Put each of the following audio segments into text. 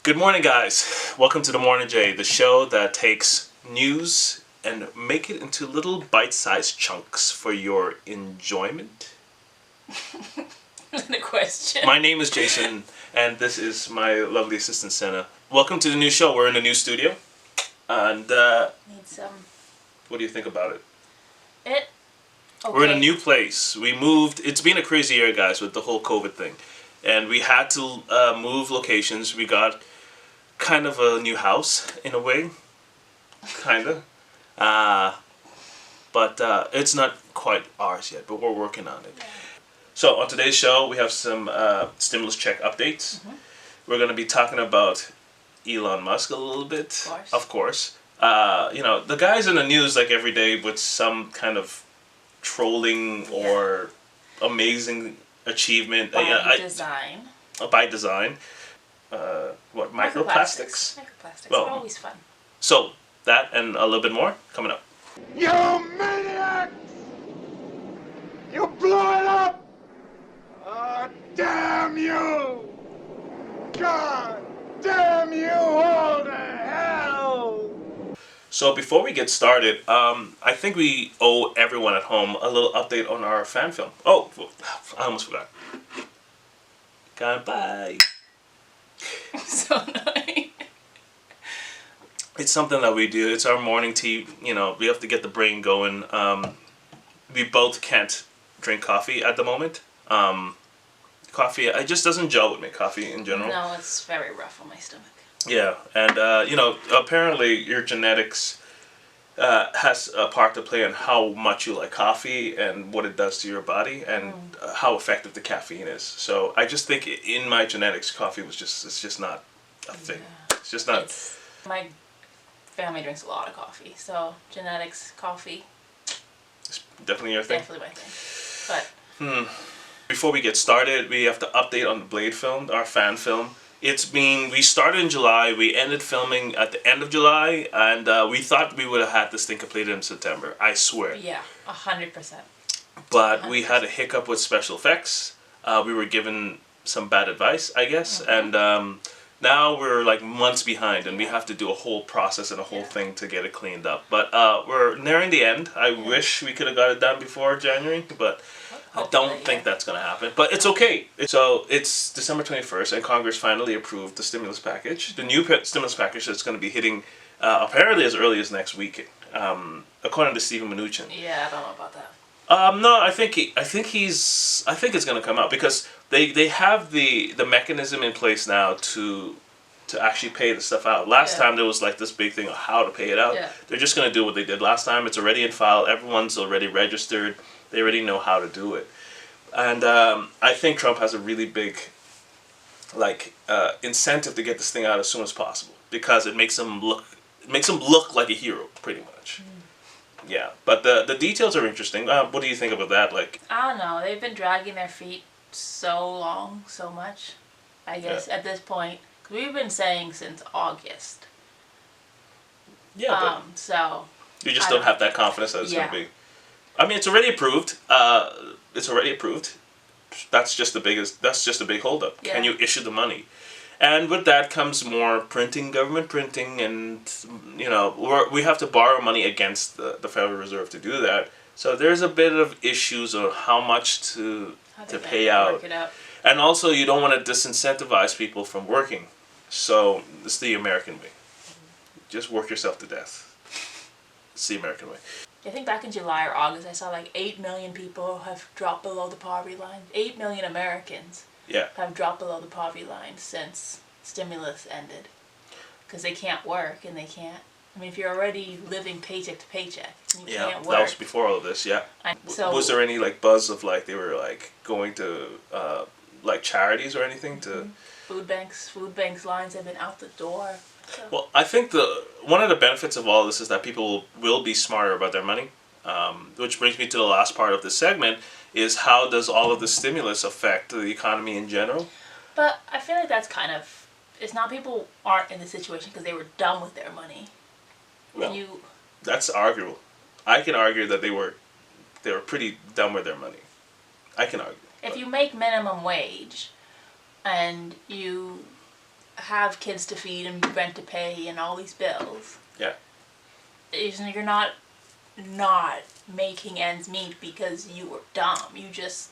Good morning, guys. Welcome to the Morning Jay, the show that takes news and make it into little bite-sized chunks for your enjoyment. The question. My name is Jason, and this is my lovely assistant, Senna. Welcome to the new show. We're in a new studio, and Need some. what do you think about it? Okay. We're in a new place. We moved. It's been a crazy year, guys, with the whole COVID thing, and we had to move locations. We got kind of a new house in a way, kinda. But it's not quite ours yet, but we're working on it. Yeah. So on today's show, we have some stimulus check updates. Mm-hmm. We're going to be talking about Elon Musk a little bit. Of course. The guy's in the news like every day with some kind of trolling or amazing achievement. By design. By design. What, microplastics? Microplastics Well, are always fun. So, that and a little bit more coming up. You maniacs! You blew it up! Oh, damn you! God damn you all to hell! So before we get started, I think we owe everyone at home a little update on our fan film. Oh, I almost forgot. Goodbye. So annoying. It's something that we do. It's our morning tea. We have to get the brain going. We both can't drink coffee at the moment. Coffee, it just doesn't gel with me, coffee in general. No, it's very rough on my stomach. Yeah, and apparently your genetics has a part to play in how much you like coffee and what it does to your body and how effective the caffeine is. So I just think in my genetics, coffee it's just not a thing. Yeah. It's just not. My family drinks a lot of coffee, so genetics, coffee. It's definitely your thing. Definitely my thing. But Before we get started, we have to update on the Blade film, our fan film. We started in July, we ended filming at the end of July, and we thought we would have had this thing completed in September, I swear. yeah, 100%. But we had a hiccup with special effects. We were given some bad advice, I guess, and now we're like months behind, and we have to do a whole process and a whole thing to get it cleaned up. But we're nearing the end. I wish we could have got it done before January, but I don't think that's going to happen. But it's okay. So it's December 21st, and Congress finally approved the stimulus package. The new stimulus package that's going to be hitting apparently as early as next week, according to Stephen Mnuchin. Yeah, I don't know about that. No, I think it's going to come out because they have the mechanism in place now to actually pay the stuff out. Last time there was like this big thing of how to pay it out. Yeah. They're just going to do what they did last time. It's already in file. Everyone's already registered. They already know how to do it. And I think Trump has a really big incentive to get this thing out as soon as possible because it makes him look like a hero, pretty much. Yeah, but the details are interesting. What do you think about that? I don't know. They've been dragging their feet so long, so much. I guess at this point, cause we've been saying since August. Yeah, but so you just don't have that confidence that it's going to be. I mean, it's already approved. That's just the big holdup. Yeah. Can you issue the money? And with that comes more government printing, and we have to borrow money against the Federal Reserve to do that. So there's a bit of issues on how much to pay out. Work it out. And also you don't want to disincentivize people from working. So it's the American way. Just work yourself to death. It's the American way. I think back in July or August, I saw like 8 million people have dropped below the poverty line. 8 million Americans have dropped below the poverty line since stimulus ended. Because they can't work and they can't. I mean, if you're already living paycheck to paycheck, and you can't work. That was before all of this, yeah. Was there any buzz of they were going to charities or anything to... Food banks lines have been out the door. So. Well, I think one of the benefits of all this is that people will be smarter about their money, which brings me to the last part of this segment, is how does all of the stimulus affect the economy in general? But I feel like that's kind of... It's not people aren't in the situation because they were done with their money. Well, that's arguable. I can argue that they were pretty done with their money. I can argue. If you make minimum wage and you have kids to feed and rent to pay and all these bills. Yeah. You're not making ends meet because you were dumb. You just...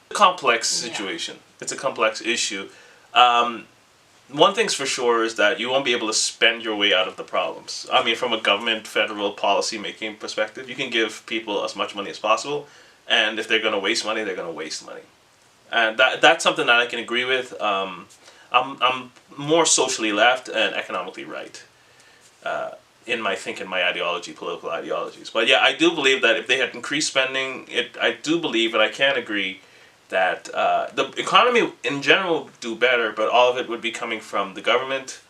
Complex situation. Yeah. It's a complex issue. One thing's for sure is that you won't be able to spend your way out of the problems. I mean, from a government, federal policy making perspective, you can give people as much money as possible, and if they're going to waste money, they're going to waste money. And that's something that I can agree with. I'm more socially left and economically right in my thinking, my ideology, political ideologies. But yeah, I do believe that if they had increased spending, I do believe, and I can agree, that the economy in general would do better, but all of it would be coming from the government.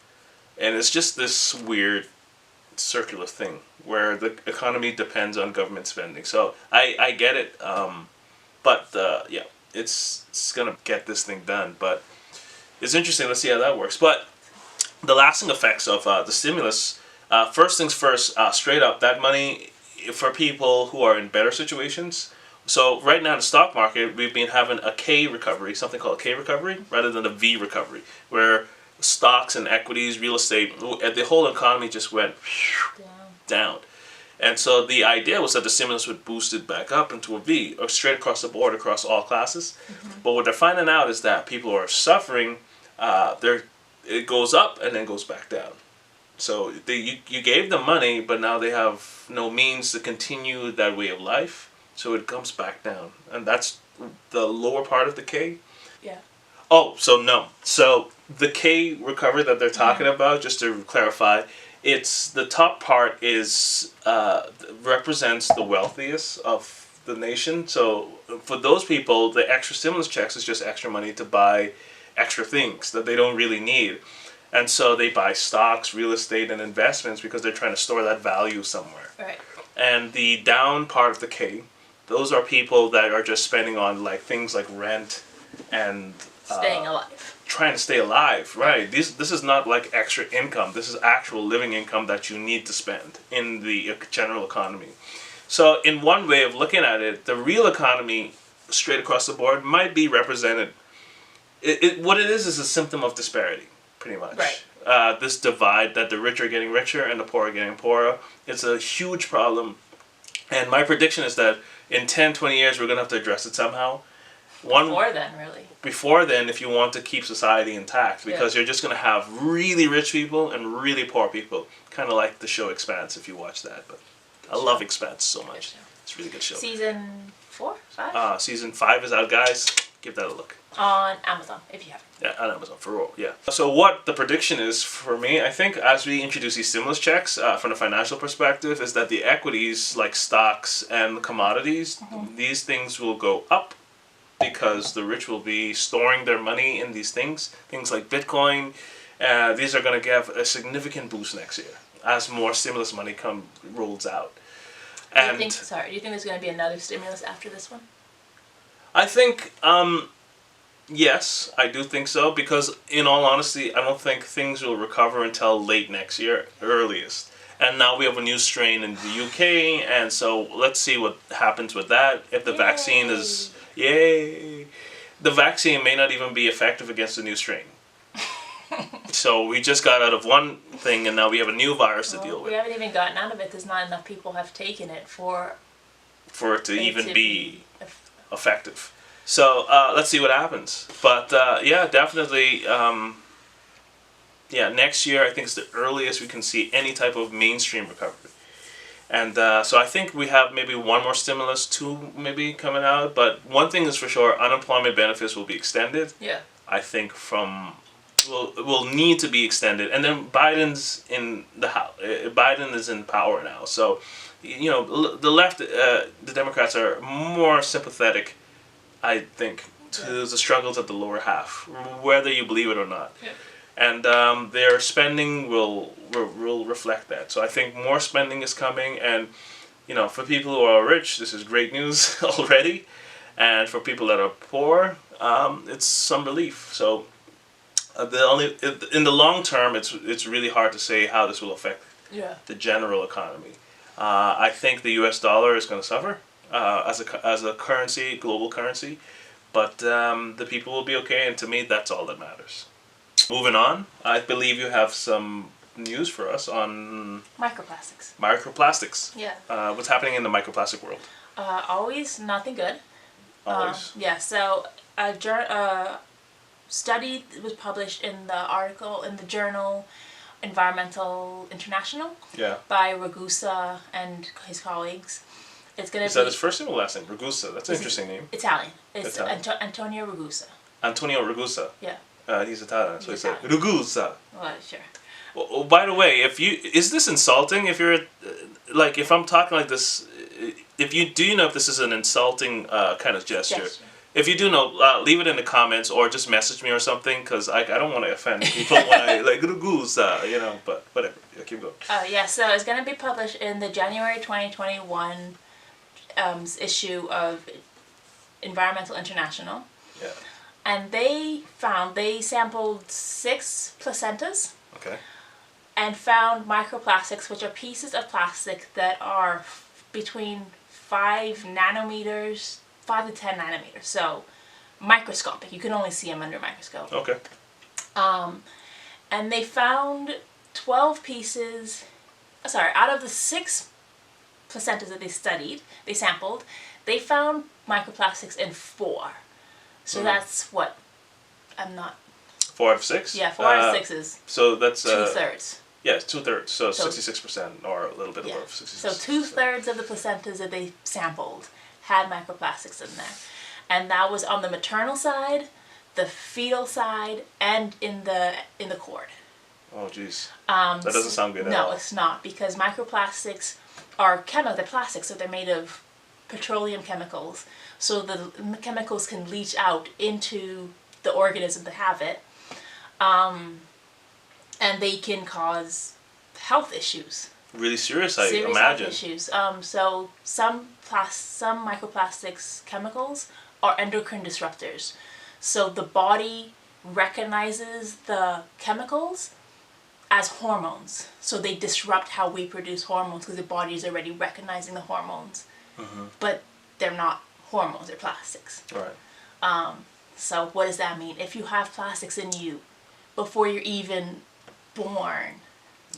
And it's just this weird circular thing where the economy depends on government spending. So I get it, but yeah, it's going to get this thing done. But it's interesting. Let's see how that works. But the lasting effects of the stimulus, first things first, straight up, that money for people who are in better situations. So right now in the stock market, we've been having a K recovery, something called a K recovery, rather than a V recovery, where stocks and equities, real estate, the whole economy just went down. And so the idea was that the stimulus would boost it back up into a V, or straight across the board, across all classes. Mm-hmm. But what they're finding out is that people are suffering, it goes up and then goes back down. So you gave them money, but now they have no means to continue that way of life. So it comes back down. And that's the lower part of the K. Yeah. Oh, so no. So the K recovery that they're talking about, just to clarify, it's the top part is represents the wealthiest of the nation. So for those people, the extra stimulus checks is just extra money to buy extra things that they don't really need. And so they buy stocks, real estate, and investments because they're trying to store that value somewhere. Right. And the down part of the K, those are people that are just spending on like things like rent and staying alive. Trying to stay alive, right? This is not like extra income. This is actual living income that you need to spend in the general economy. So in one way of looking at it, the real economy straight across the board might be represented. What it is a symptom of disparity, pretty much. Right. This divide that the rich are getting richer and the poor are getting poorer. It's a huge problem. And my prediction is that in 10, 20 years, we're going to have to address it somehow. Before then, really. Before then, if you want to keep society intact, because you're just going to have really rich people and really poor people. Kind of like the show Expanse, if you watch that. But I love Expanse so much. It's a really good show. Season 4? 5? Season 5 is out, guys. Give that a look. On Amazon, if you haven't. Yeah, on Amazon, for real, yeah. So what the prediction is for me, I think as we introduce these stimulus checks, from a financial perspective, is that the equities, like stocks and commodities, these things will go up because the rich will be storing their money in these things like Bitcoin. These are going to give a significant boost next year as more stimulus money rolls out. Do you think there's going to be another stimulus after this one? I think... yes, I do think so, because in all honesty, I don't think things will recover until late next year, earliest. And now we have a new strain in the UK, and so let's see what happens with that. If the vaccine is... Yay! The vaccine may not even be effective against the new strain. So we just got out of one thing, and now we have a new virus to deal with. We haven't even gotten out of it because not enough people have taken it for it to even be effective. So let's see what happens. But yeah, definitely, next year I think is the earliest we can see any type of mainstream recovery. And so I think we have maybe one more stimulus, 2 maybe coming out. But one thing is for sure, unemployment benefits will be extended. Yeah. I think will need to be extended. And then Biden's in the House. Biden is in power now. So, the left, the Democrats are more sympathetic, I think, to the struggles of the lower half, whether you believe it or not. Yeah. And their spending will reflect that. So I think more spending is coming, and for people who are rich, this is great news already, and for people that are poor, it's some relief. So in the long term, it's really hard to say how this will affect the general economy. I think the U.S. dollar is going to suffer as a currency, global currency, but the people will be okay, and to me, that's all that matters. Moving on, I believe you have some news for us on Microplastics. microplastics. Yeah. What's happening in the microplastic world? Always nothing good. Always. Yeah. So a study was published in the journal Environmental International. Yeah. By Ragusa and his colleagues. It's gonna Is that his first name or last name? Ragusa. That's an interesting name. Italian. It's Italian. Antonio Ragusa. Antonio Ragusa. Yeah. He's Italian, so He's he said Ragusa. Well, sure. Well, by the way, is this insulting? If you're like, if I'm talking like this, if this is an insulting kind of gesture? If you do know, leave it in the comments or just message me or something, because I don't want to offend people when I like Ragusa, but whatever. Yeah, keep going. Yeah. So it's gonna be published in the January 2021 issue of Environmental International. Yeah. And they sampled 6 placentas. Okay. And found microplastics, which are pieces of plastic that are between 5 to 10 nanometers. So microscopic. You can only see them under a microscope. Okay. And they found 12 pieces. Out of the 6 placentas that they sampled, they found microplastics in 4. So that's what? 4 out of 6? Yeah, 4 out of 6 is. So that's 2/3. Yeah, 2/3. So 66%, or a little bit above 66%. So 2/3 of the placentas that they sampled had microplastics in there, and that was on the maternal side, the fetal side, and in the cord. Oh, jeez. That doesn't sound good at all. No, it's not, because microplastics are they're plastic, so they're made of petroleum chemicals. So the chemicals can leach out into the organism that have it, and they can cause health issues. Really serious, I Serious imagine. health issues. So some microplastics chemicals are endocrine disruptors. So the body recognizes the chemicals as hormones. So they disrupt how we produce hormones because the body is already recognizing the hormones. Mm-hmm. But they're not hormones, they're plastics. Right. So what does that mean? If you have plastics in you before you're even born.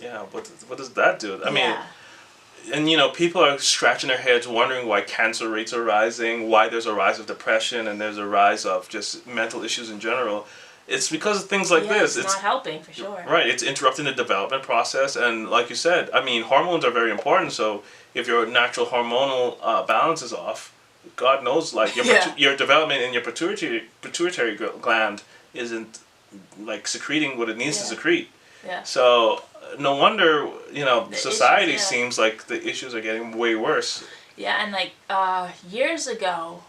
Yeah, what does that do? I mean, and people are scratching their heads wondering why cancer rates are rising, why there's a rise of depression, and there's a rise of just mental issues in general. It's because of things like this. It's not helping, for sure. Right, it's interrupting the development process, and like you said, I mean, hormones are very important, so if your natural hormonal balance is off, God knows, like, your development in your pituitary gland isn't, like, secreting what it needs to secrete. Yeah. So, no wonder, society seems like the issues are getting way worse. Yeah, and, like, years ago...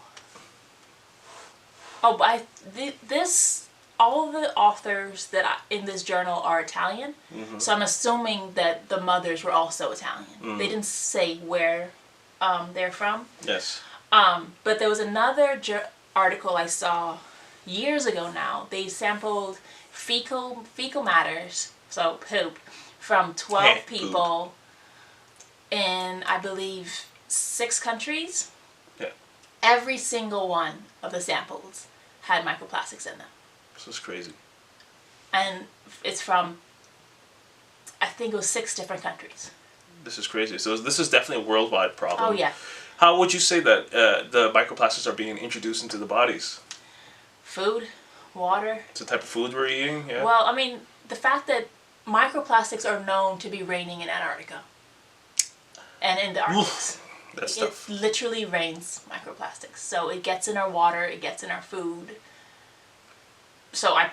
all the authors that in this journal are Italian, so I'm assuming that the mothers were also Italian. They didn't say where they're from. Yes. But there was another article I saw years ago now. They sampled fecal matters, so poop, from 12 people in, I believe, 6 countries. Yeah. Every single one of the samples had microplastics in them. This is crazy. And it's from, I think it was 6 different countries. This is crazy. So this is definitely a worldwide problem. Oh, yeah. How would you say that the microplastics are being introduced into the bodies? Food, water. It's the type of food we're eating, yeah? Well, I mean, the fact that microplastics are known to be raining in Antarctica and in the Arctic. That stuff. It literally rains microplastics. So it gets in our water, it gets in our food. So I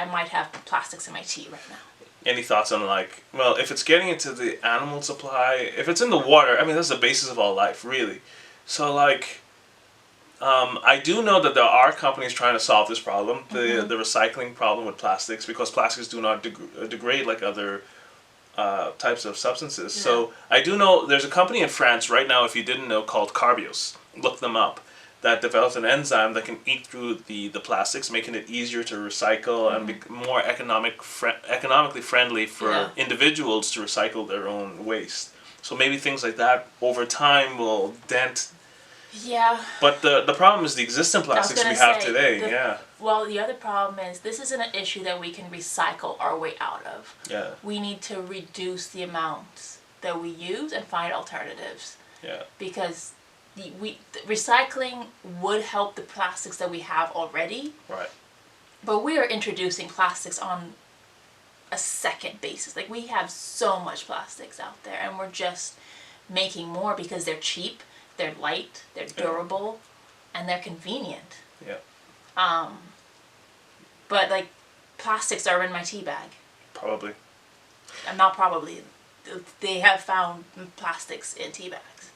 might have plastics in my tea right now. Any thoughts on, like, well, if it's getting into the animal supply, if it's in the water, I mean, that's the basis of all life, really. So, like, I do know that there are companies trying to solve this problem, the recycling problem with plastics, because plastics do not degrade like other types of substances. Yeah. So I do know there's a company in France right now, if you didn't know, called Carbios. Look them up. That develops an enzyme that can eat through the plastics, making it easier to recycle and be more economically friendly for individuals to recycle their own waste. So maybe things like that over time will dent Yeah. But the problem is the existing plastics we have today. Well, the other problem is this isn't an issue that we can recycle our way out of. Yeah. We need to reduce the amounts that we use and find alternatives. Yeah. Because recycling would help the plastics that we have already. Right. But we are introducing plastics on a second basis. Like, we have so much plastics out there, and we're just making more because they're cheap, they're light, they're durable, and they're convenient. Yeah. But like, plastics are in my tea bag. Probably. Not probably. They have found plastics in tea bags.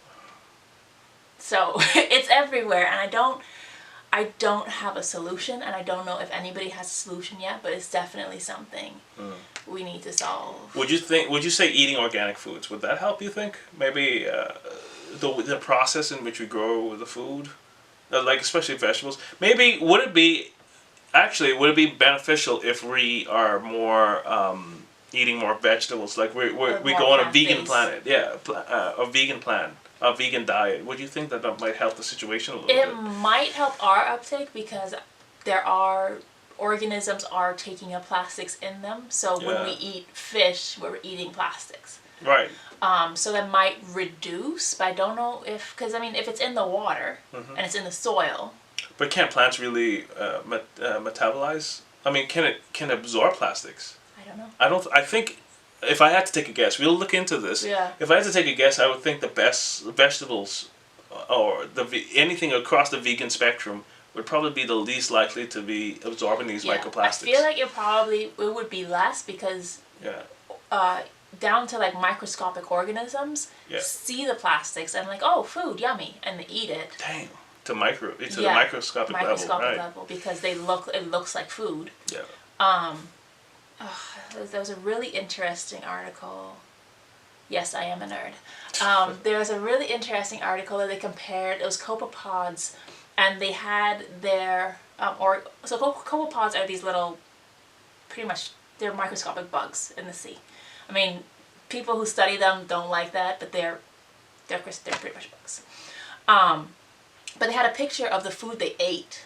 So it's everywhere, and I don't have a solution, and I don't know if anybody has a solution yet, but it's definitely something we need to solve. Would you say eating organic foods, would that help, you think? Maybe the process in which we grow the food, like especially vegetables. Maybe would it be beneficial if we are more eating more vegetables? Like we go on a vegan planet, a vegan diet. Would you think that might help the situation a little bit? It might help our uptake because there are organisms are taking up plastics in them. So when we eat fish, we're eating plastics. Right. So that might reduce, but I don't know because if it's in the water and it's in the soil. But can't plants really metabolize? I mean, can it absorb plastics? I don't know. I think, if I had to take a guess, we'll look into this. Yeah. If I had to take a guess, I would think the best vegetables, or anything across the vegan spectrum, would probably be the least likely to be absorbing these microplastics. I feel like it would be less because down to like microscopic organisms see the plastics and like, oh, food, yummy, and they eat it. Dang. To the microscopic level, because it looks like food. Yeah. There was a really interesting article. Yes, I am a nerd. There was a really interesting article that they compared. It was copepods, and they had their copepods are these little, pretty much they're microscopic bugs in the sea. I mean, people who study them don't like that, but they're pretty much bugs. But they had a picture of the food they ate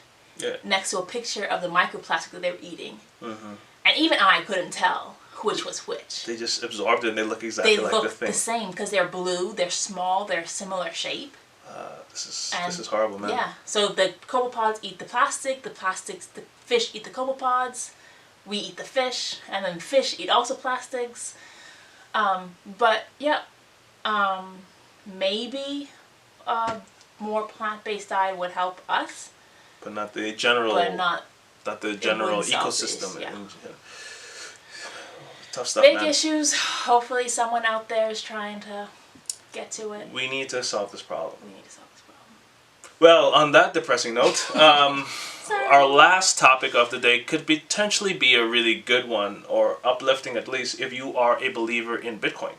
next to a picture of the microplastic that they were eating. Mm-hmm. And even I couldn't tell which was which. They just absorbed it and they look exactly like the thing. They look the same because they're blue, they're small, they're similar shape. This is horrible, man. Yeah. So the copepods eat the fish eat the copepods, we eat the fish, and then fish eat also plastics. Maybe more plant-based diet would help us. But not the general ecosystem. Yeah. Tough stuff, Big man. issues. Hopefully someone out there is trying to get to it. We need to solve this problem. Well, on that depressing note, our last topic of the day could potentially be a really good one, or uplifting at least, if you are a believer in Bitcoin.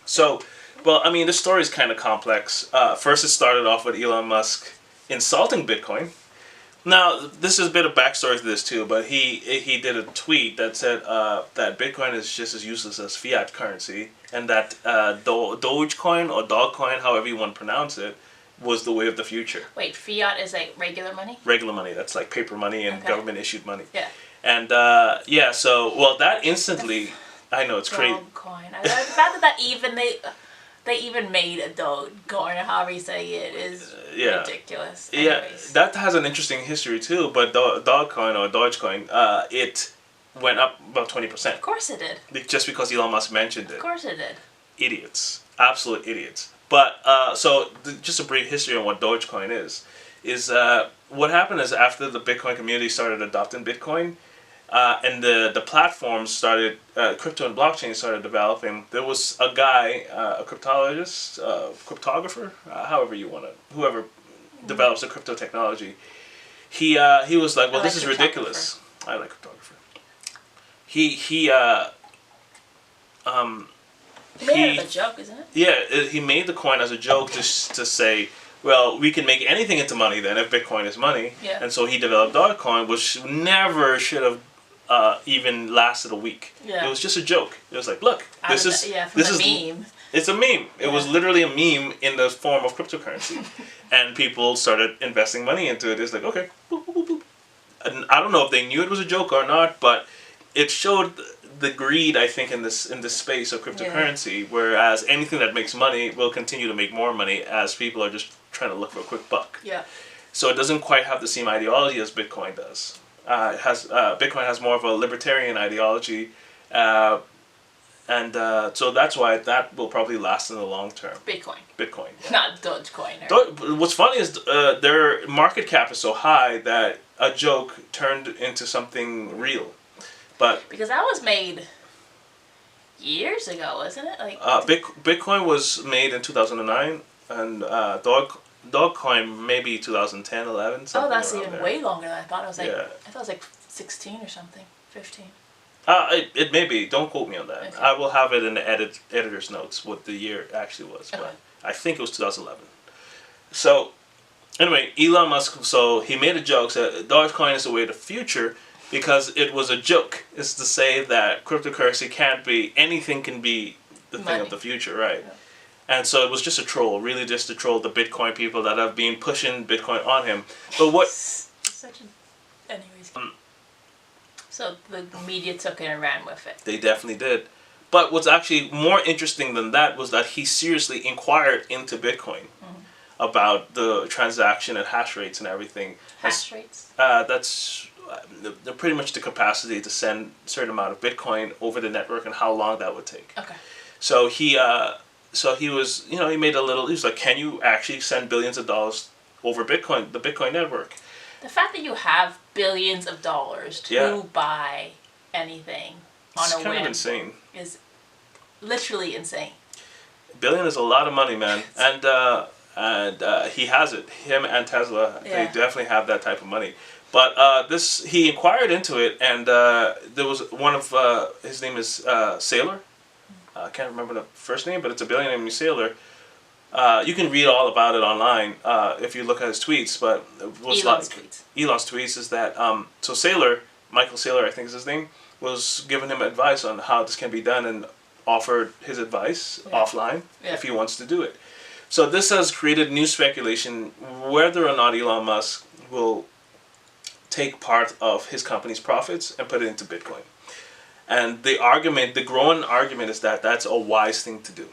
So, this story is kind of complex. First, it started off with Elon Musk insulting Bitcoin. Now, this is a bit of backstory to this too, but he did a tweet that said that Bitcoin is just as useless as fiat currency, and that Dogecoin or Dogcoin, however you want to pronounce it, was the way of the future. Wait, fiat is like regular money? Regular money. That's like paper money and government issued money. Yeah. And that instantly, I know it's crazy. Dogcoin. The fact that they even made a Dogecoin, or however you say it, is ridiculous. Anyways. Yeah, that has an interesting history too. But Dogcoin or Dogecoin, it went up about 20%. Of course it did. Just because Elon Musk mentioned it. Of course it did. Idiots, absolute idiots. But just a brief history on what Dogecoin is what happened is after the Bitcoin community started adopting Bitcoin, and the platforms started, crypto and blockchain started developing, there was a guy, a cryptologist, cryptographer, whoever develops the crypto technology, he was like, well, this is ridiculous. I like cryptographer. Made it as a joke, isn't it? Yeah, he made the coin as a joke just to say, well, we can make anything into money then if Bitcoin is money. Yeah. And so he developed Dogecoin, which never should have even lasted a week. Yeah. It was just a joke. It was like, look, From the meme. It's a meme. It was literally a meme in the form of cryptocurrency, and people started investing money into it. It's like, okay, boop, boop, boop, boop. And I don't know if they knew it was a joke or not, but it showed the greed, I think, in this space of cryptocurrency. Whereas anything that makes money will continue to make more money as people are just trying to look for a quick buck. Yeah. So it doesn't quite have the same ideology as Bitcoin does. Bitcoin has more of a libertarian ideology, and so that's why that will probably last in the long term. Bitcoin. Yeah. Not Dogecoin. What's funny is their market cap is so high that a joke turned into something real. But because that was made years ago, wasn't it? Like Bitcoin was made in 2009, and Dogecoin maybe 2010, 11. Oh, that's even there. way longer than I thought. I thought it was like 16 or something, 15. It may be. Don't quote me on that. Okay. I will have it in the editor's notes what the year actually was, Okay. but I think it was 2011. So, anyway, Elon Musk. So he made a joke that Dogecoin is the way of the future because it was a joke. It's to say that cryptocurrency can't be anything can be the thing of the future, right? Yeah. And so it was just a troll, really just to troll the Bitcoin people that have been pushing Bitcoin on him. But what? Anyways. So the media took it and ran with it. They definitely did. But what's actually more interesting than that was that he seriously inquired into Bitcoin about the transaction and hash rates and everything. Hash rates? That's pretty much the capacity to send a certain amount of Bitcoin over the network and how long that would take. Okay. So he was, he made he was like, can you actually send billions of dollars over Bitcoin, the Bitcoin network? The fact that you have billions of dollars to buy anything on a whim kind of insane. Is literally insane. $1 billion is a lot of money, man. And he has it. Him and Tesla, they definitely have that type of money. But he inquired into it, and there was one of his name is Saylor. I can't remember the first name, but it's a billionaire named Saylor. You can read all about it online if you look at his tweets. But Elon's tweets is that so Saylor, Michael Saylor, I think is his name, was giving him advice on how this can be done and offered his advice offline if he wants to do it. So this has created new speculation whether or not Elon Musk will take part of his company's profits and put it into Bitcoin. And the growing argument is that that's a wise thing to do.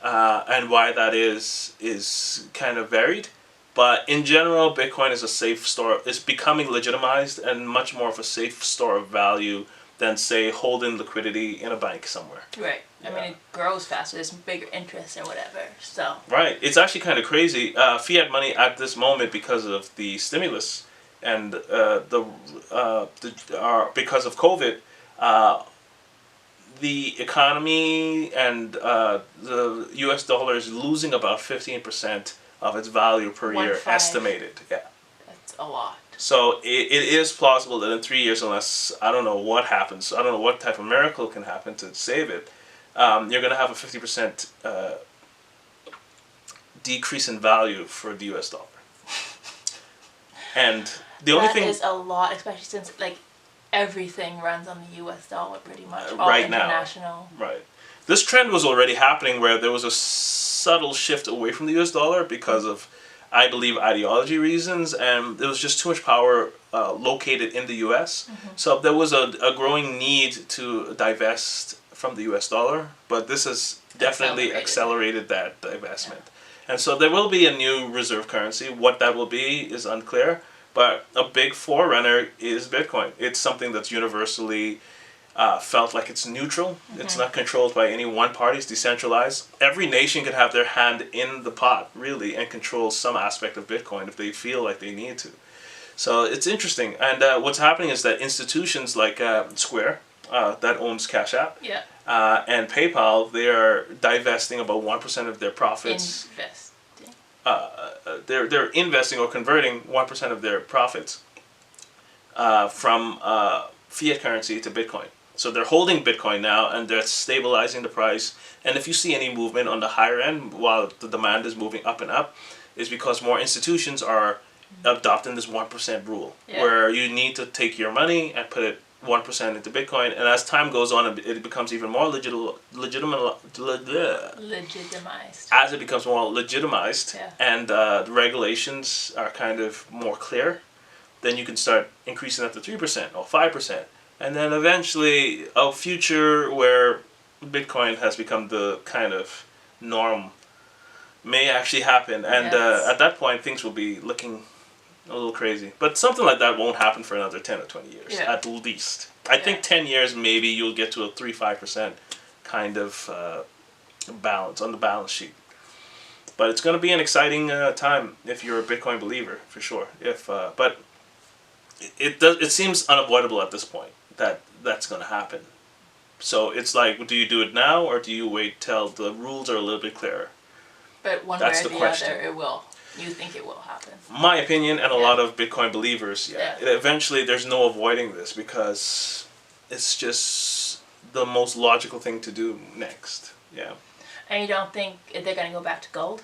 And why that is kind of varied. But in general, Bitcoin is a safe store. It's becoming legitimized and much more of a safe store of value than, say, holding liquidity in a bank somewhere. Right. I mean, it grows faster. There's bigger interest or whatever. So. Right. It's actually kind of crazy. Fiat money at this moment, because of the stimulus and because of COVID, the economy and the U.S. dollar is losing about 15% of its value per year, estimated. Yeah. That's a lot. So it is plausible that in 3 years, unless I don't know what happens, I don't know what type of miracle can happen to save it, you're going to have a 50% decrease in value for the U.S. dollar. And the only thing... That is a lot, especially since, everything runs on the U.S. dollar pretty much. All right international. Now. Right. This trend was already happening where there was a subtle shift away from the U.S. dollar because of, I believe, ideology reasons, and there was just too much power located in the U.S. So there was a growing need to divest from the U.S. dollar, but this has definitely accelerated that divestment. And so there will be a new reserve currency. What that will be is unclear. But a big forerunner is Bitcoin. It's something that's universally felt like it's neutral. It's not controlled by any one party. It's decentralized. Every nation can have their hand in the pot, really, and control some aspect of Bitcoin if they feel like they need to. So it's interesting. And what's happening is that institutions like Square, that owns Cash App, and PayPal, they are divesting about 1% of their profits. They're investing or converting 1% of their profits from fiat currency to Bitcoin. So they're holding Bitcoin now, and they're stabilizing the price. And if you see any movement on the higher end while the demand is moving up and up, is because more institutions are adopting this 1% rule, where you need to take your money and put it 1% into Bitcoin, and as time goes on, it becomes even more legitimized. As it becomes more legitimized, Yeah. and the regulations are kind of more clear, then you can start increasing that to 3% or 5%, and then eventually a future where Bitcoin has become the kind of norm may actually happen, and Yes. at that point things will be looking a little crazy. But something like that won't happen for another 10 or 20 years, at least. I think 10 years maybe you'll get to a 3-5% kind of balance on the balance sheet. But it's going to be an exciting time if you're a Bitcoin believer, for sure. But it seems unavoidable at this point that that's going to happen. So it's like, do you do it now or do you wait till the rules are a little bit clearer? But one That's way or the the question. other, it will. You think it will happen? My opinion, and a lot of Bitcoin believers, eventually there's no avoiding this because it's just the most logical thing to do next. Yeah. And you don't think they're going to go back to gold?